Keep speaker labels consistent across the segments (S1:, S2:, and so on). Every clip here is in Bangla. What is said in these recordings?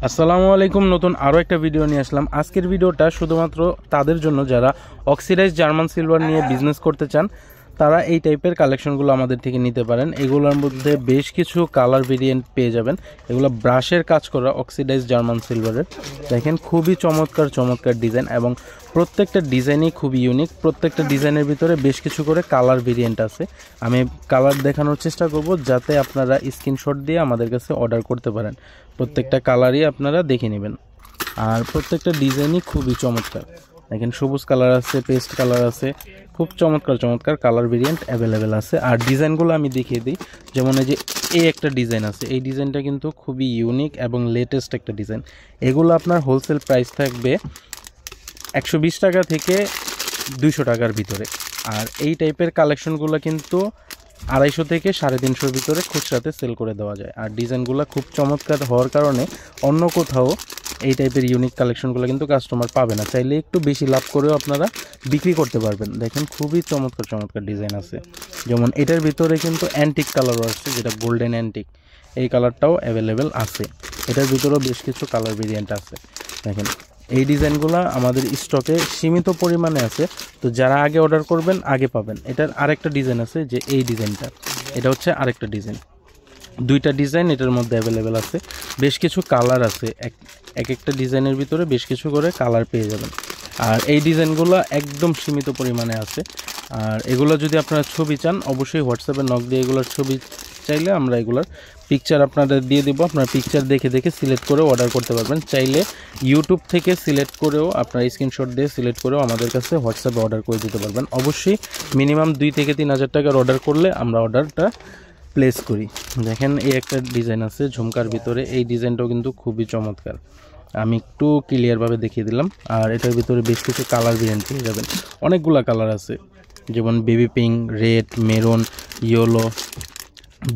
S1: আসসালামু আলাইকুম। নতুন আরও একটা ভিডিও নিয়ে আসলাম। আজকের ভিডিওটা শুধুমাত্র তাদের জন্য যারা অক্সিডাইজ জার্মান সিলভার নিয়ে বিজনেস করতে চান, তারা এই টাইপের কালেকশনগুলো আমাদের থেকে নিতে পারেন। এগুলোর মধ্যে বেশ কিছু কালার ভেরিয়েন্ট পেয়ে যাবেন। এগুলো ব্রাশের কাজ করা অক্সিডাইজ জার্মান সিলভারের। দেখেন খুবই চমৎকার চমৎকার ডিজাইন এবং প্রত্যেকটা ডিজাইনই খুবই ইউনিক। প্রত্যেকটা ডিজাইনের ভিতরে বেশ কিছু করে কালার ভেরিয়েন্ট আছে। আমি কালার দেখানোর চেষ্টা করব যাতে আপনারা স্ক্রিনশট দিয়ে আমাদের কাছে অর্ডার করতে পারেন। প্রত্যেকটা কালারই আপনারা দেখে নেবেন আর প্রত্যেকটা ডিজাইনই খুবই চমৎকার। দেখেন সবুজ কালার আছে, পেস্ট কালার আছে, খুব চমৎকার চমৎকার কালার ভেরিয়েন্ট অ্যাভেলেবেল আছে। আর ডিজাইনগুলো আমি দেখিয়ে দিই। যেমন এই যে এই একটা ডিজাইন আছে, এই ডিজাইনটা কিন্তু খুবই ইউনিক এবং লেটেস্ট একটা ডিজাইন। এগুলো আপনার হোলসেল প্রাইস থাকবে 120 টাকা থেকে 200 টাকার ভিতরে। আর এই টাইপের কালেকশনগুলো কিন্তু 250 থেকে 350 ভিতরে খুচরাতে সেল করে দেওয়া যায়। আর ডিজাইনগুলো খুব চমৎকার হওয়ার কারণে অন্য কোথাও এই টাইপের ইউনিক কালেকশনগুলো কিন্তু কাস্টমার পাবে না। চাইলে একটু বেশি লাভ করেও আপনারা বিক্রি করতে পারবেন। দেখেন খুবই চমৎকার চমৎকার ডিজাইন আছে। যেমন এটার ভিতরে কিন্তু অ্যান্টিক কালারও আসছে, যেটা গোল্ডেন অ্যান্টিক, এই কালারটাও অ্যাভেলেবেল আছে। এটার ভিতরেও বেশ কিছু কালার ভেরিয়েন্ট আছে। দেখেন এই ডিজাইনগুলো আমাদের স্টকে সীমিত পরিমাণে আছে, তো যারা আগে অর্ডার করবেন আগে পাবেন। এটার আরেকটা ডিজাইন আছে, যে এই ডিজাইনটা, এটা হচ্ছে আরেকটা ডিজাইন। দুইটা ডিজাইন এটার মধ্যে অ্যাভেলেবেল আছে। বেশ কিছু কালার আছে, এক একটা ডিজাইনের ভিতরে বেশ কিছু করে কালার পেয়ে যাবেন। আর এই ডিজাইনগুলো একদম সীমিত পরিমাণে আছে। আর এগুলো যদি আপনারা ছবি চান, অবশ্যই হোয়াটসঅ্যাপে নক দিয়ে এগুলোর ছবি চাইলে আমরা এগুলোর পিকচার আপনাদের দিয়ে দেবো। আপনারা পিকচার দেখে দেখে সিলেক্ট করে অর্ডার করতে পারবেন। চাইলে ইউটিউব থেকে সিলেক্ট করেও আপনারা স্ক্রিনশট দিয়ে সিলেক্ট করেও আমাদের কাছে হোয়াটসঅ্যাপে অর্ডার করে দিতে পারবেন। অবশ্যই মিনিমাম 2 থেকে 3 হাজার টাকার অর্ডার করলে আমরা অর্ডারটা প্লেস করি। দেখেন এই একটা ডিজাইন আছে ঝুমকার ভিতরে, এই ডিজাইনটাও কিন্তু খুবই চমৎকার। আমি একটু ক্লিয়ারভাবে দেখিয়ে দিলাম। আর এটার ভিতরে বেশ কিছু কালার ভেরিয়েন্ট পেয়ে যাবেন। অনেকগুলো কালার আছে, যেমন baby pink, red, maroon, yellow,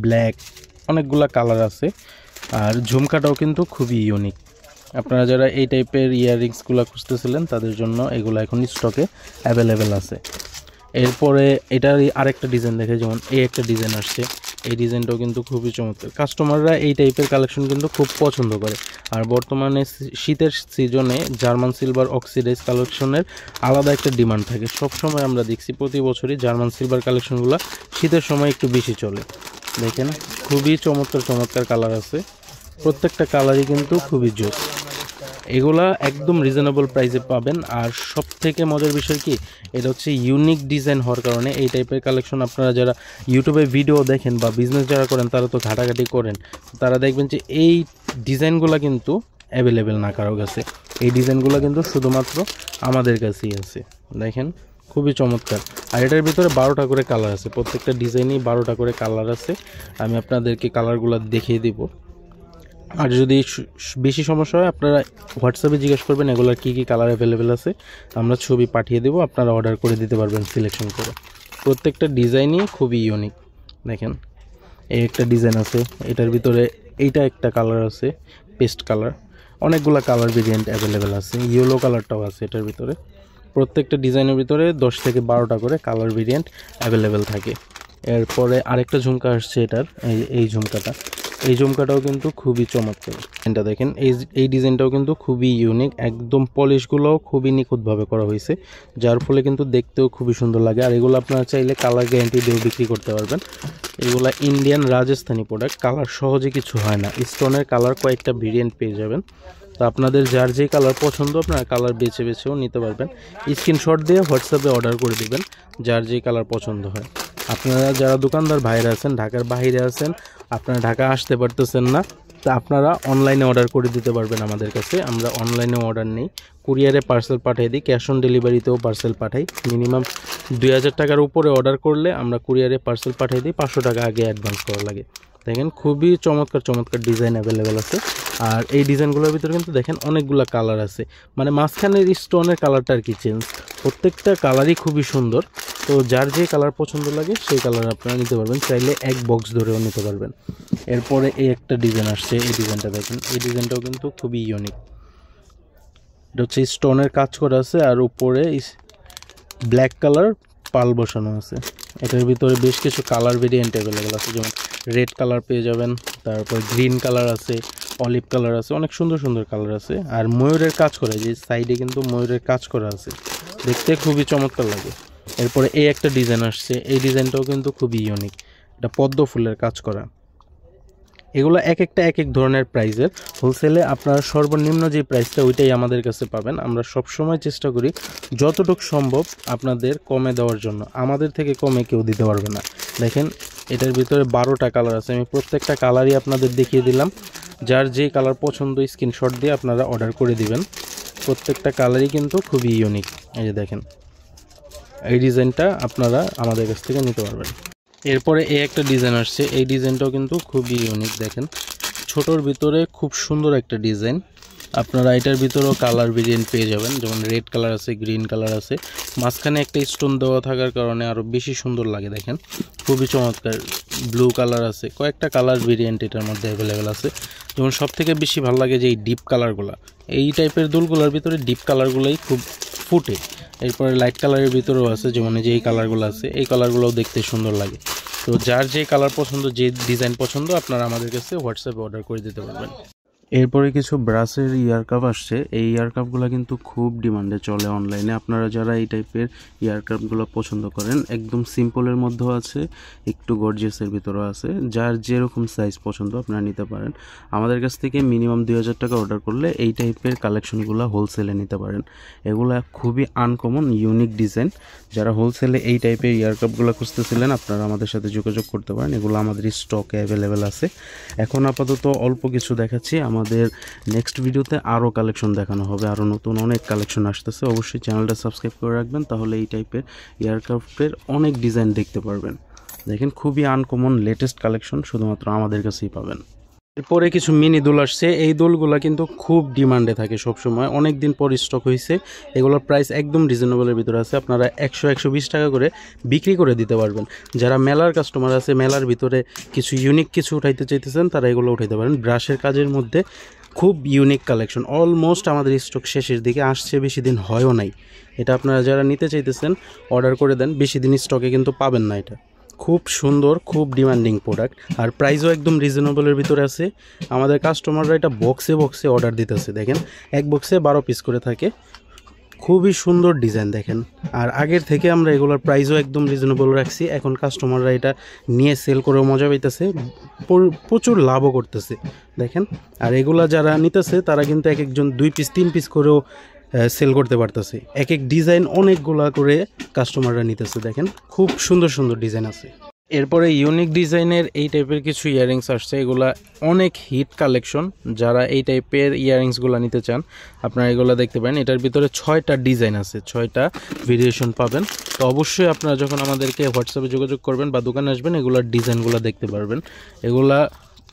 S1: black, অনেকগুলো কালার আছে। আর ঝুমকাটাও কিন্তু খুবই ইউনিক। আপনারা যারা এই টাইপের ইয়াররিংসগুলো খুঁজতেছিলেন তাদের জন্য এগুলো এখন স্টকে অ্যাভেলেবেল আছে। এরপরে এটার আরেকটা ডিজাইন দেখে, যেমন এই একটা ডিজাইন আসছে, এই ডিজাইনটাও কিন্তু খুবই চমৎকার। কাস্টমাররা এই টাইপের কালেকশন কিন্তু খুব পছন্দ করে। আর বর্তমানে শীতের সিজনে জার্মান সিলভার অক্সিডাইজ কালেকশনের আলাদা একটা ডিমান্ড থাকে। সবসময় আমরা দেখছি প্রতি বছরই জার্মান সিলভার কালেকশনগুলো শীতের সময় একটু বেশি চলে। দেখেন খুবই চমৎকার চমৎকার কালার আছে, প্রত্যেকটা কালারই কিন্তু খুবই জোর। এগুলা একদম রিজনেবল প্রাইসে পাবেন। আর সব থেকে মজার বিষয় কি, এটা হচ্ছে ইউনিক ডিজাইন হওয়ার কারণে এই টাইপের কালেকশন আপনারা যারা ইউটিউবে ভিডিও দেখেন বা বিজনেস যারা করেন তারা তো ঘাটাঘাটি করেন, তারা দেখবেন যে এই ডিজাইনগুলো কিন্তু অ্যাভেলেবেল না কারো কাছে। এই ডিজাইনগুলো কিন্তু শুধুমাত্র আমাদের কাছেই আছে। দেখেন খুবই চমৎকার। আর এটার ভিতরে 12টা করে কালার আছে, প্রত্যেকটা ডিজাইনই 12টা করে কালার আছে। আমি আপনাদেরকে কালারগুলো দেখিয়ে দিব। আর যদি বেশি সমস্যা হয় আপনারা হোয়াটসঅ্যাপে জিজ্ঞেস করবেন এগুলোর কী কী কালার অ্যাভেলেবেল আছে, আমরা ছবি পাঠিয়ে দেবো, আপনারা অর্ডার করে দিতে পারবেন সিলেকশন করে। প্রত্যেকটা ডিজাইনই খুবই ইউনিক। দেখেন এই একটা ডিজাইন আছে, এটার ভিতরে এইটা একটা কালার আছে, পেস্ট কালার। অনেকগুলো কালার ভেরিয়েন্ট অ্যাভেলেবেল আছে, ইয়েলো কালারটাও আছে এটার ভিতরে। প্রত্যেকটা ডিজাইনের ভিতরে 10 থেকে 12টা করে কালার ভেরিয়েন্ট অ্যাভেলেবেল থাকে। এরপরে আরেকটা ঝুমকা আসছে, এটার এই ঝুমকাটা, এই ঝুমকাটাও কিন্তু খুবই চমৎকার। এটা দেখেন এই ডিজাইনটাও কিন্তু খুবই ইউনিক, একদম পলিশগুলোও খুবই নিখুঁতভাবে করা হয়েছে, যার ফলে কিন্তু দেখতেও খুবই সুন্দর লাগে। আর এগুলো আপনারা চাইলে কালার গ্যারান্টি দিয়েও বিক্রি করতে পারবেন। এগুলা ইন্ডিয়ান রাজস্থানি প্রোডাক্ট, কালার সহজে কিছু হয় না। স্টোনের কালার কয়েকটা ভেরিয়েন্ট পেয়ে যাবেন। তো আপনাদের যার যেই কালার পছন্দ আপনারা কালার বেছে বেছেও নিতে পারবেন। স্ক্রিনশট দিয়ে হোয়াটসঅ্যাপে অর্ডার করে দেবেন যার যেই কালার পছন্দ হয়। আপনারা যারা দোকানদার ভাইরা আছেন, ঢাকার বাইরে আছেন, আপনারা ঢাকা আসতে পারতেছেন না, তা আপনারা অনলাইনে অর্ডার করে দিতে পারবেন আমাদের কাছে। আমরা অনলাইনেও অর্ডার নেই, কুরিয়ারে পার্সেল পাঠিয়ে দিই, ক্যাশ অন ডেলিভারিতেও পার্সেল পাঠাই। মিনিমাম 2000 টাকার উপরে অর্ডার করলে আমরা কুরিয়ারে পার্সেল পাঠিয়ে দিই, 500 টাকা আগে অ্যাডভান্স করা লাগে। দেখেন খুবই চমৎকার চমৎকার ডিজাইন অ্যাভেলেবেল আছে। আর এই ডিজাইনগুলোর ভিতরে কিন্তু দেখেন অনেকগুলো কালার আছে, মানে মাঝখানের স্টোনের কালারটা আর কি চেঞ্জ। প্রত্যেকটা কালারই খুবই সুন্দর। তো যার যে কালার পছন্দ লাগে সেই কালার আপনারা নিতে পারবেন, চাইলে এক বক্স ধরেও নিতে পারবেন। এরপরে এই একটা ডিজাইন আসছে, এই ডিজাইনটা দেখেন, এই ডিজাইনটাও কিন্তু খুবই ইউনিক। এটা হচ্ছে স্টোনের কাজ করা আছে আর উপরে ব্ল্যাক কালার পাল বসানো আছে। এটার ভিতরে বেশ কিছু কালার ভেরিয়েন্ট অ্যাভেলেবেল আছে, যেমন রেড কালার পেয়ে যাবেন, তারপর গ্রিন কালার আছে, অলিভ কালার আছে, অনেক সুন্দর সুন্দর কালার আছে। আর ময়ূরের কাজ করা, যে সাইডে কিন্তু ময়ূরের কাজ করা আছে, দেখতে খুবই চমৎকার লাগে। এরপরে এই একটা ডিজাইন আসছে, এই ডিজাইনটাও কিন্তু খুবই ইউনিক, এটা পদ্ম ফুলের কাজ করা। এগুলো এক একটা এক এক ধরনের প্রাইসের। হোলসেলে আপনারা সর্বনিম্ন যে প্রাইসটা ওইটাই আমাদের কাছে পাবেন। আমরা সবসময় চেষ্টা করি যতটুকু সম্ভব আপনাদের কমে দেওয়ার জন্য, আমাদের থেকে কমে কেউ দিতে পারবে না। দেখেন এটার ভিতরে 12টা কালার আছে, আমি প্রত্যেকটা কালারই আপনাদের দেখিয়ে দিলাম। যার যে কালার পছন্দ স্ক্রিনশট দিয়ে আপনারা অর্ডার করে দিবেন। প্রত্যেকটা কালারই কিন্তু খুবই ইউনিক। এই যে দেখেন, এই ডিজাইনটা আপনারা আমাদের কাছ থেকে নিতে পারবেন। এরপরে এই একটা ডিজাইন আসছে, এই ডিজাইনটাও কিন্তু খুবই ইউনিক। দেখেন ছোটোর ভিতরে খুব সুন্দর একটা ডিজাইন। আপনারা এটার ভিতরেও কালার ভেরিয়েন্ট পেয়ে যাবেন, যেমন রেড কালার আছে, গ্রিন কালার আছে, মাঝখানে একটা স্টোন দেওয়া থাকার কারণে আরও বেশি সুন্দর লাগে। দেখেন খুবই চমৎকার। ব্লু কালার আছে, কয়েকটা কালার ভেরিয়েন্ট এটার মধ্যে অ্যাভেলেবেল আছে। যেমন সব থেকে বেশি ভালো লাগে যে এই ডিপ কালারগুলো, এই টাইপের দুলগুলোর ভিতরে ডিপ কালারগুলোই খুব ফুটে। এরপরে লাইট কালারের ভিতরেও আছে, যেমন যে এই কালারগুলো আছে, এই কালারগুলোও দেখতে সুন্দর লাগে। তো যার যে কালার পছন্দ, যে ডিজাইন পছন্দ, আপনারা আমাদের কাছে হোয়াটসঅ্যাপে অর্ডার করে দিতে পারবেন। এরপরে কিছু ব্রাশের ইয়ার কাপ আসছে, এই ইয়ার কাপগুলো কিন্তু খুব ডিমান্ডে চলে অনলাইনে। আপনারা যারা এই টাইপের ইয়ার কাপগুলো পছন্দ করেন, একদম সিম্পলের মধ্যেও আছে, একটু গর্জিয়াসের ভিতরেও আছে, যার যেরকম সাইজ পছন্দ আপনারা নিতে পারেন। আমাদের কাছ থেকে মিনিমাম 2000 টাকা অর্ডার করলে এই টাইপের কালেকশনগুলো হোলসেলে নিতে পারেন। এগুলা খুবই আনকমন ইউনিক ডিজাইন। যারা হোলসেলে এই টাইপের ইয়ার কাপগুলো খুঁজতেছিলেন, আপনারা আমাদের সাথে যোগাযোগ করতে পারেন। এগুলো আমাদের স্টকে অ্যাভেলেবেল আছে। এখন আপাতত অল্প কিছু দেখাচ্ছি, আমাদের নেক্সট ভিডিওতে আরও কালেকশন দেখানো হবে, আরও নতুন অনেক কালেকশন আসতেছে। অবশ্যই চ্যানেলটা সাবস্ক্রাইব করে রাখবেন, তাহলে এই টাইপের এয়ারক্রাফটের অনেক ডিজাইন দেখতে পারবেন। দেখেন খুবই আনকমন লেটেস্ট কালেকশন শুধুমাত্র আমাদের কাছেই পাবেন। এরপরে কিছু মিনি দোল আসছে, এই দোলগুলো কিন্তু খুব ডিমান্ডে থাকে সবসময়, অনেক দিন পর স্টক হয়েছে। এগুলোর প্রাইস একদম রিজনেবলের ভিতরে আছে, আপনারা 100-120 টাকা করে বিক্রি করে দিতে পারবেন। যারা মেলার কাস্টমার আছে, মেলার ভিতরে কিছু ইউনিক কিছু উঠাইতে চাইতেছেন, তারা এগুলো উঠাইতে পারেন। ব্রাশের কাজের মধ্যে খুব ইউনিক কালেকশন, অলমোস্ট আমাদের স্টক শেষের দিকে আসছে, বেশি দিন হয়ও নাই। এটা আপনারা যারা নিতে চাইতেছেন অর্ডার করে দেন, বেশি দিন স্টকে কিন্তু পাবেন না। এটা খুব সুন্দর, খুব ডিমান্ডিং প্রোডাক্ট, আর প্রাইসও একদম রিজনেবলের ভিতরে আছে। আমাদের কাস্টমাররা এটা বক্সে বক্সে অর্ডার দিতেছে। দেখেন এক বক্সে 12 পিস করে থাকে, খুবই সুন্দর ডিজাইন দেখেন। আর আগের থেকে আমরা এগুলোর প্রাইসও একদম রিজনেবল রাখছি। এখন কাস্টমাররা এটা নিয়ে সেল করেও মজা পাইতেছে, প্রচুর লাভও করতেছে দেখেন। আর এগুলা যারা নিতেছে তারা কিন্তু এক একজন 2 পিস 3 পিস করেও সেল করতে পারতেছে। এক এক ডিজাইন অনেকগুলা করে কাস্টমাররা নিতেছে। দেখেন খুব সুন্দর সুন্দর ডিজাইন আছে। এরপরে ইউনিক ডিজাইনের এই টাইপের কিছু ইয়াররিংস আসছে, এগুলা অনেক হিট কালেকশন। যারা এই টাইপের ইয়াররিংসগুলো নিতে চান আপনারা এগুলো দেখতে পারেন। এটার ভিতরে 6টা ডিজাইন আছে, 6টা ভেরিয়েশন পাবেন। তো অবশ্যই আপনারা যখন আমাদেরকে হোয়াটসঅ্যাপে যোগাযোগ করবেন বা দোকানে আসবেন, এগুলোর ডিজাইনগুলো দেখতে পারবেন। এগুলা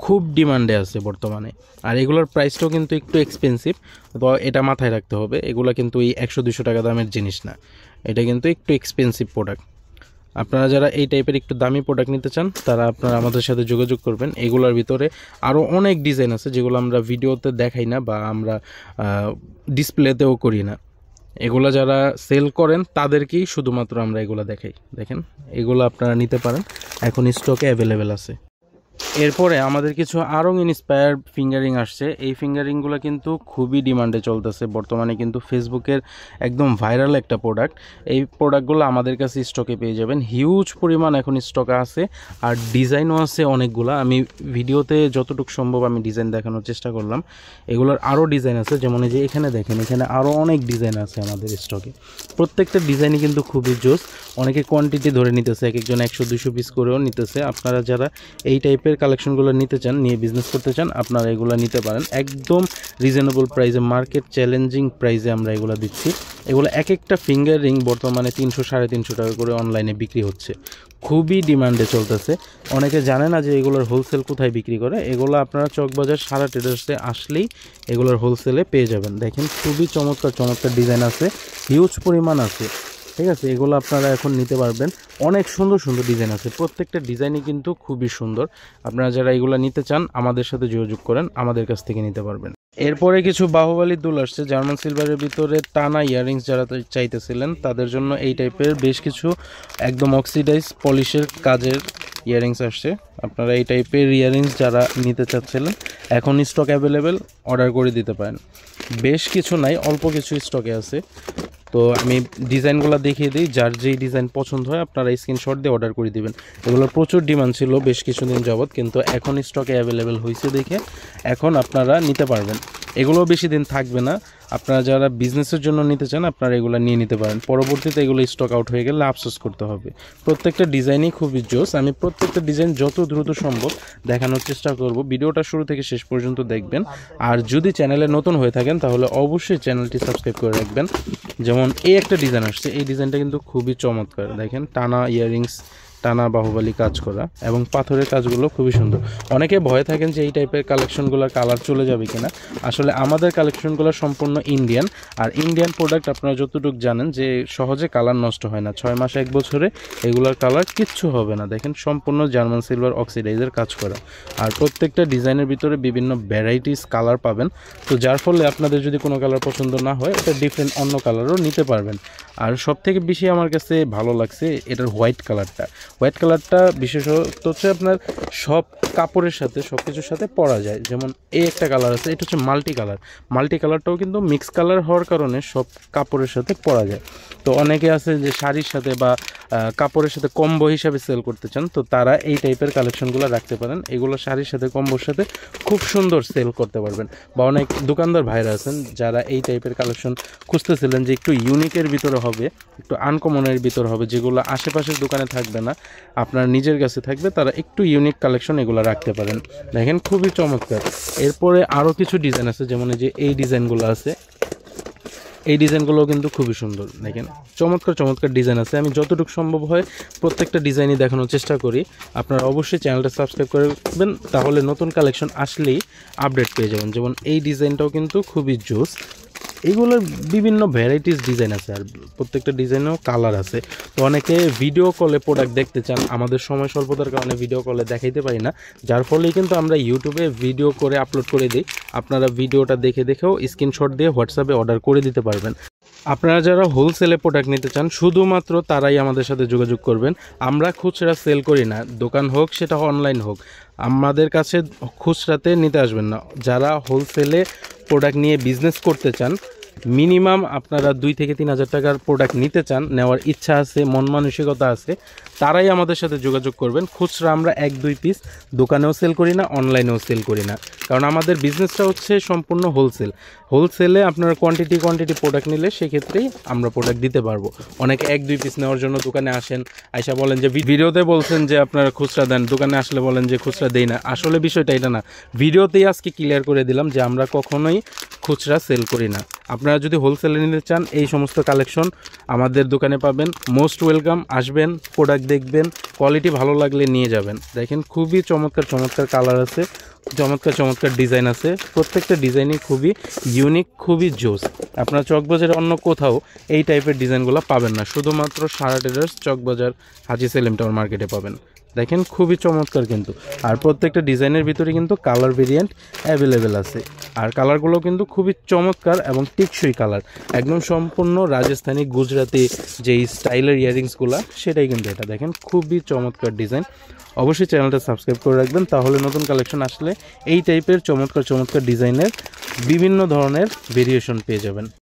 S1: খুব ডিমান্ডে আছে বর্তমানে, আর এগুলোর প্রাইসটাও কিন্তু একটু এক্সপেন্সিভ, তো এটা মাথায় রাখতে হবে। এগুলো কিন্তু এই 100-200 টাকা দামের জিনিস না, এটা কিন্তু একটু এক্সপেন্সিভ প্রোডাক্ট। আপনারা যারা এই টাইপের একটু দামি প্রোডাক্ট নিতে চান, তারা আপনারা আমাদের সাথে যোগাযোগ করবেন। এগুলোর ভিতরে আরও অনেক ডিজাইন আছে, যেগুলো আমরা ভিডিওতে দেখাই না বা আমরা ডিসপ্লেতেও করি না। এগুলো যারা সেল করেন তাদেরকেই শুধুমাত্র আমরা এগুলো দেখাই। দেখেন এগুলো আপনারা নিতে পারেন, এখন স্টকে অ্যাভেলেবেল আছে। এরপরে আমাদের কিছু আরং ইন্সপায়ার্ড ফিঙ্গারিং আসছে। এই ফিঙ্গারিংগুলো কিন্তু খুবই ডিমান্ডে চলতেছে বর্তমানে, কিন্তু ফেসবুকের একদম ভাইরাল একটা প্রোডাক্ট। এই প্রোডাক্টগুলো আমাদের কাছে স্টকে পেয়ে যাবেন, হিউজ পরিমাণ এখন স্টকে আছে, আর ডিজাইনও আছে অনেকগুলো। আমি ভিডিওতে যতটুকু সম্ভব আমি ডিজাইন দেখানোর চেষ্টা করলাম। এগুলোর আরও ডিজাইন আছে, যেমন এই যে এখানে দেখেন, এখানে আরও অনেক ডিজাইন আছে আমাদের স্টকে। প্রত্যেকটা ডিজাইনই কিন্তু খুবই জোস। অনেকে কোয়ান্টিটি ধরে নিতেছে, এক একজন 100-200 পিস করেও নিতেছে। আপনারা যারা এই টাইপের কালেকশনগুলো নিতে চান, নিয়ে বিজনেস করতে চান, আপনারা এগুলো নিতে পারেন একদম রিজনেবল প্রাইসে, মার্কেট চ্যালেঞ্জিং প্রাইসে আমরা এগুলো দিচ্ছি। এগুলো এক একটা ফিঙ্গার রিং বর্তমানে 300-350 টাকা করে অনলাইনে বিক্রি হচ্ছে, খুবই ডিমান্ডে চলতেছে। অনেকে জানে না যে এগুলোর হোলসেল কোথায় বিক্রি করে। এগুলো আপনারা চকবাজার সারা ট্রেডার্সে আসলেই এগুলোর হোলসেলে পেয়ে যাবেন। দেখেন খুবই চমৎকার চমৎকার ডিজাইন আছে, হিউজ পরিমাণ আছে, ঠিক আছে। এগুলো আপনারা এখন নিতে পারবেন, অনেক সুন্দর সুন্দর ডিজাইন আছে, প্রত্যেকটা ডিজাইনই কিন্তু খুবই সুন্দর। আপনারা যারা এগুলো নিতে চান আমাদের সাথে যোগাযোগ করেন, আমাদের কাছ থেকে নিতে পারবেন। এরপরে কিছু বাহুবলী দুল আসছে, জার্মান সিলভারের ভিতরে টানা ইয়াররিংস যারা চাইতেছিলেন তাদের জন্য এই টাইপের বেশ কিছু একদম অক্সিডাইজ পলিশের কাজের ইয়াররিংস আসছে। আপনারা এই টাইপের ইয়াররিংস যারা নিতে চাচ্ছিলেন এখন স্টক অ্যাভেলেবেল, অর্ডার করে দিতে পারেন। বেশ কিছু নাই, অল্প কিছু স্টকে আছে। তো আমি ডিজাইনগুলো দেখিয়ে দিই, যার যেই ডিজাইন পছন্দ হয় আপনারা স্ক্রিনশট দিয়ে অর্ডার করে দিবেন। এগুলোর প্রচুর ডিমান্ড ছিল বেশ কিছুদিন যাবত, কিন্তু এখন স্টকে অ্যাভেলেবেল হয়েছে দেখে এখন আপনারা নিতে পারবেন। এগুলো বেশি দিন থাকবে না, আপনারা যারা বিজনেসের জন্য নিতে চান আপনারা এগুলো নিয়ে নিতে পারেন। পরবর্তীতে এগুলো স্টক আউট হয়ে গেলে আফসোস করতে হবে। প্রত্যেকটা ডিজাইনই খুবই জোস, আমি প্রত্যেকটা ডিজাইন যত দ্রুত সম্ভব দেখানোর চেষ্টা করব। ভিডিওটা শুরু থেকে শেষ পর্যন্ত দেখবেন। আর যদি চ্যানেলে নতুন হয়ে থাকেন তাহলে অবশ্যই চ্যানেলটি সাবস্ক্রাইব করে রাখবেন। যেমন এই একটা ডিজাইন আসছে, এই ডিজাইনটা কিন্তু খুবই চমৎকার। দেখেন টানা ইয়াররিংস, টানা বাহুবলী কাজ করা এবং পাথরের কাজগুলো খুবই সুন্দর। অনেকে ভয় থাকেন যে এই টাইপের কালেকশনগুলোর কালার চলে যাবে কিনা। আসলে আমাদের কালেকশনগুলো সম্পূর্ণ ইন্ডিয়ান, আর ইন্ডিয়ান প্রোডাক্ট আপনারা যতটুকু জানেন যে সহজে কালার নষ্ট হয় না। 6 মাস 1 বছরে এগুলোর কালার কিচ্ছু হবে না। দেখেন সম্পূর্ণ জার্মান সিলভার অক্সিডাইজের কাজ করা, আর প্রত্যেকটা ডিজাইনের ভিতরে বিভিন্ন ভ্যারাইটিস কালার পাবেন। তো যার ফলে আপনাদের যদি কোনো কালার পছন্দ না হয় এটা ডিফারেন্ট অন্য কালারও নিতে পারবেন। আর সবথেকে বেশি আমার কাছে ভালো লাগছে এটার হোয়াইট কালারটা। হোয়াইট কালারটা বিশেষত হচ্ছে আপনার সব কাপড়ের সাথে সব কিছুর সাথে পরা যায়। যেমন এই একটা কালার আছে, এটা হচ্ছে মাল্টি কালার। মাল্টি কালারটাও কিন্তু মিক্স কালার হওয়ার কারণে সব কাপড়ের সাথে পরা যায়। তো অনেকে আছে যে শাড়ির সাথে বা কাপড়ের সাথে কম্বো হিসাবে সেল করতে চান, তো তারা এই টাইপের কালেকশনগুলো রাখতে পারেন। এগুলো শাড়ির সাথে কম্বোর সাথে খুব সুন্দর সেল করতে পারবেন। বা অনেক দোকানদার ভাইরা আছেন যারা এই টাইপের কালেকশন খুঁজতেছিলেন যে একটু ইউনিকের ভিতরে হবে, একটু আনকমনের ভিতরে হবে, যেগুলো আশেপাশের দোকানে থাকবে না, আপনার নিজের কাছে থাকবে, তারা একটু ইউনিক কালেকশন এগুলো রাখতে পারেন। দেখেন খুবই চমৎকার। এরপরে আরও কিছু ডিজাইন আছে, যেমন এই যে এই ডিজাইনগুলো আছে, এই ডিজাইনগুলোও কিন্তু খুবই সুন্দর। দেখেন চমৎকার চমৎকার ডিজাইন আছে। আমি যতটুকু সম্ভব হয় প্রত্যেকটা ডিজাইনই দেখানোর চেষ্টা করি। আপনারা অবশ্যই চ্যানেলটা সাবস্ক্রাইব করবেন, তাহলে নতুন কালেকশন আসলেই আপডেট পেয়ে যাবেন। যেমন এই ডিজাইনটাও কিন্তু খুবই জোস। এইগুলোর বিভিন্ন ভ্যারাইটিস ডিজাইন আছে, আর প্রত্যেকটা ডিজাইনেও কালার আছে। তো অনেকে ভিডিও কলে প্রোডাক্ট দেখতে চান, আমাদের সময় স্বল্পতার কারণে ভিডিও কলে দেখাইতে পারি না, যার ফলেই কিন্তু আমরা ইউটিউবে ভিডিও করে আপলোড করে দিই। আপনারা ভিডিওটা দেখে দেখেও স্ক্রিনশট দিয়ে হোয়াটসঅ্যাপে অর্ডার করে দিতে পারবেন। আপনারা যারা হোলসেলে প্রোডাক্ট নিতে চান শুধুমাত্র তারাই আমাদের সাথে যোগাযোগ করবেন। আমরা খুচরা সেল করি না, দোকান হোক সেটা অনলাইন হোক, আমাদের কাছে খুচরাতে নিতে আসবেন না। যারা হোলসেলে প্রোডাক্ট নিয়ে বিজনেস করতে চান, মিনিমাম আপনারা 2 থেকে 3 হাজার টাকার প্রোডাক্ট নিতে চান, নেওয়ার ইচ্ছা আছে, মন মানসিকতা আছে, তারাই আমাদের সাথে যোগাযোগ করবেন। খুচরা আমরা 1-2 পিস দোকানেও সেল করি না, অনলাইনেও সেল করি না, কারণ আমাদের বিজনেসটা হচ্ছে সম্পূর্ণ হোলসেল। হোলসেলে আপনারা কোয়ান্টিটি প্রোডাক্ট নিলে সেক্ষেত্রেই আমরা প্রোডাক্ট দিতে পারবো। অনেকে 1-2 পিস নেওয়ার জন্য দোকানে আসেন, আইসা বলেন যে ভিডিওতে বলছেন যে আপনারা খুচরা দেন, দোকানে আসলে বলেন যে খুচরা দেই না। আসলে বিষয়টা এটা না, ভিডিওতেই আজকে ক্লিয়ার করে দিলাম যে আমরা কখনোই খুচরা সেল করি না। আপনারা যদি হোলসেলে নিতে চান এই সমস্ত কালেকশন আমাদের দোকানে পাবেন। মোস্ট ওয়েলকাম, আসবেন, প্রোডাক্ট দেখবেন, কোয়ালিটি ভালো লাগলে নিয়ে যাবেন। দেখেন খুবই চমৎকার চমৎকার কালার আছে, চমৎকার চমৎকার ডিজাইন আছে, প্রত্যেকটা ডিজাইনই খুবই ইউনিক, খুবই জোস। আপনারা চকবাজারে অন্য কোথাও এই টাইপের ডিজাইনগুলো পাবেন না, শুধুমাত্র সারা টেরার্স চকবাজার হাজি সেলিম টাওয়ার মার্কেটে পাবেন। দেখেন খুবই চমৎকার কিন্তু, আর প্রত্যেকটা ডিজাইনের ভিতরে কিন্তু কালার ভেরিয়েন্ট অ্যাভেলেবেল আছে, আর কালারগুলো কিন্তু খুবই চমৎকার এবং টিকসই কালার, একদম সম্পূর্ণ রাজস্থানি গুজরাটি যেই স্টাইলের ইয়ারিংসগুলো সেটাই কিন্তু এটা। দেখেন খুবই চমৎকার ডিজাইন। অবশ্যই চ্যানেলটা সাবস্ক্রাইব করে রাখবেন, তাহলে নতুন কালেকশন আসলে এই টাইপের চমৎকার চমৎকার ডিজাইনের বিভিন্ন ধরনের ভেরিয়েশন পেয়ে যাবেন।